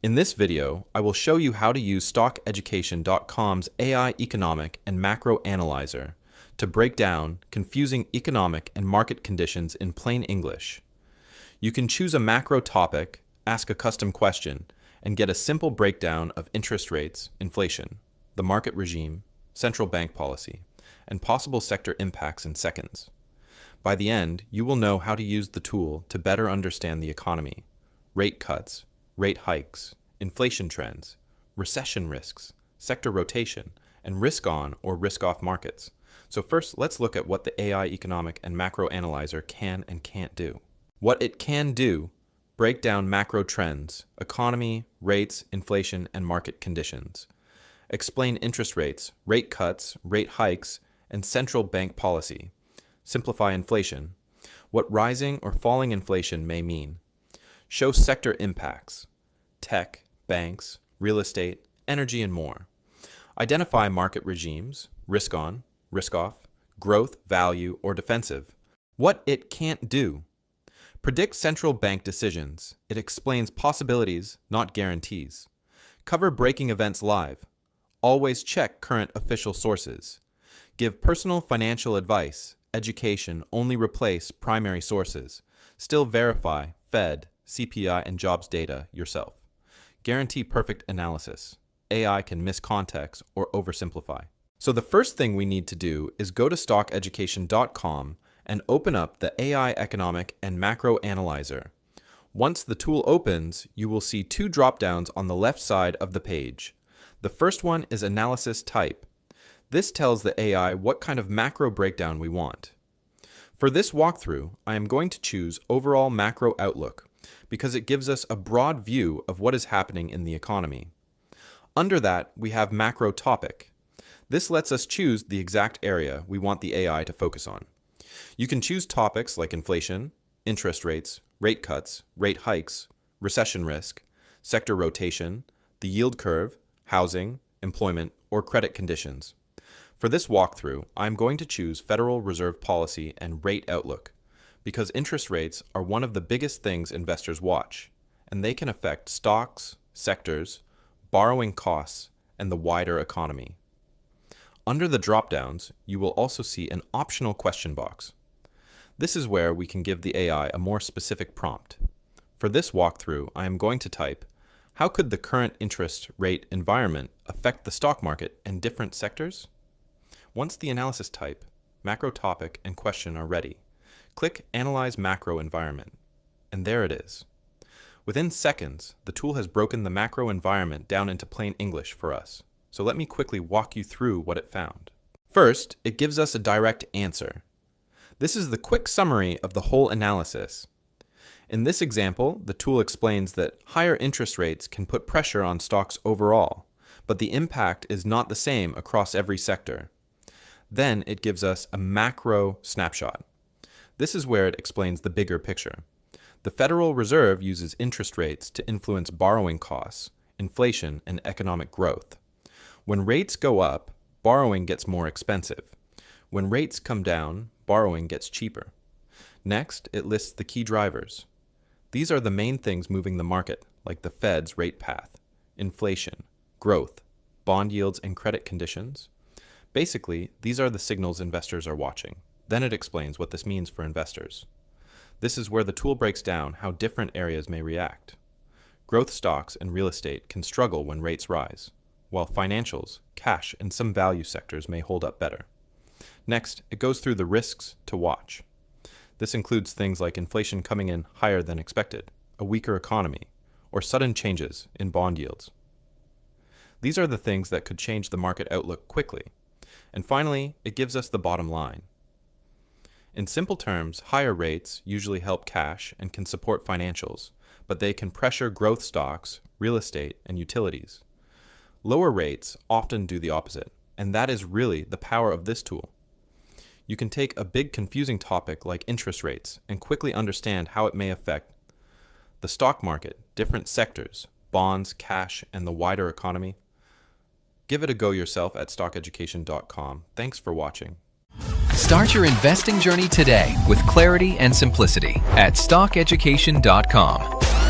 In this video, I will show you how to use StockEducation.com's AI economic and macro analyzer to break down confusing economic and market conditions in plain English. You can choose a macro topic, ask a custom question, and get a simple breakdown of interest rates, inflation, the market regime, central bank policy, and possible sector impacts in seconds. By the end, you will know how to use the tool to better understand the economy, rate cuts, rate hikes, inflation trends, recession risks, sector rotation, and risk-on or risk-off markets. So first, let's look at what the AI economic and macro analyzer can and can't do. What it can do: break down macro trends, economy, rates, inflation, and market conditions. Explain interest rates, rate cuts, rate hikes, and central bank policy. Simplify inflation, what rising or falling inflation may mean. Show sector impacts, tech, banks, real estate, energy, and more. Identify market regimes, risk on, risk off, growth, value, or defensive. What it can't do: predict central bank decisions. It explains possibilities, not guarantees. Cover breaking events live. Always check current official sources. Give personal financial advice. Education only replace primary sources. Still verify Fed, CPI, and jobs data yourself. Guarantee perfect analysis. AI can miss context or oversimplify. So the first thing we need to do is go to StockEducation.com and open up the AI economic and macro analyzer. Once the tool opens, you will see two drop-downs on the left side of the page. The first one is analysis type. This tells the AI what kind of macro breakdown we want. For this walkthrough, I am going to choose Overall Macro Outlook because it gives us a broad view of what is happening in the economy. Under that, we have Macro Topic. This lets us choose the exact area we want the AI to focus on. You can choose topics like inflation, interest rates, rate cuts, rate hikes, recession risk, sector rotation, the yield curve, housing, employment, or credit conditions. For this walkthrough, I'm going to choose Federal Reserve Policy and Rate Outlook because interest rates are one of the biggest things investors watch, and they can affect stocks, sectors, borrowing costs, and the wider economy. Under the drop-downs, you will also see an optional question box. This is where we can give the AI a more specific prompt. For this walkthrough, I am going to type, how could the current interest rate environment affect the stock market and different sectors? Once the analysis type, macro topic, and question are ready, click Analyze Macro Environment, and there it is. Within seconds, the tool has broken the macro environment down into plain English for us. So let me quickly walk you through what it found. First, it gives us a direct answer. This is the quick summary of the whole analysis. In this example, the tool explains that higher interest rates can put pressure on stocks overall, but the impact is not the same across every sector. Then it gives us a macro snapshot. This is where it explains the bigger picture. The Federal Reserve uses interest rates to influence borrowing costs, inflation, and economic growth. When rates go up, borrowing gets more expensive. When rates come down, borrowing gets cheaper. Next, it lists the key drivers. These are the main things moving the market, like the Fed's rate path, inflation, growth, bond yields, and credit conditions. Basically, these are the signals investors are watching. Then it explains what this means for investors. This is where the tool breaks down how different areas may react. Growth stocks and real estate can struggle when rates rise, while financials, cash, and some value sectors may hold up better. Next, it goes through the risks to watch. This includes things like inflation coming in higher than expected, a weaker economy, or sudden changes in bond yields. These are the things that could change the market outlook quickly. And finally, it gives us the bottom line. In simple terms, higher rates usually help cash and can support financials, but they can pressure growth stocks, real estate, and utilities. Lower rates often do the opposite, and that is really the power of this tool. You can take a big confusing topic like interest rates and quickly understand how it may affect the stock market, different sectors, bonds, cash, and the wider economy. Give it a go yourself at StockEducation.com. Thanks for watching. Start your investing journey today with clarity and simplicity at StockEducation.com.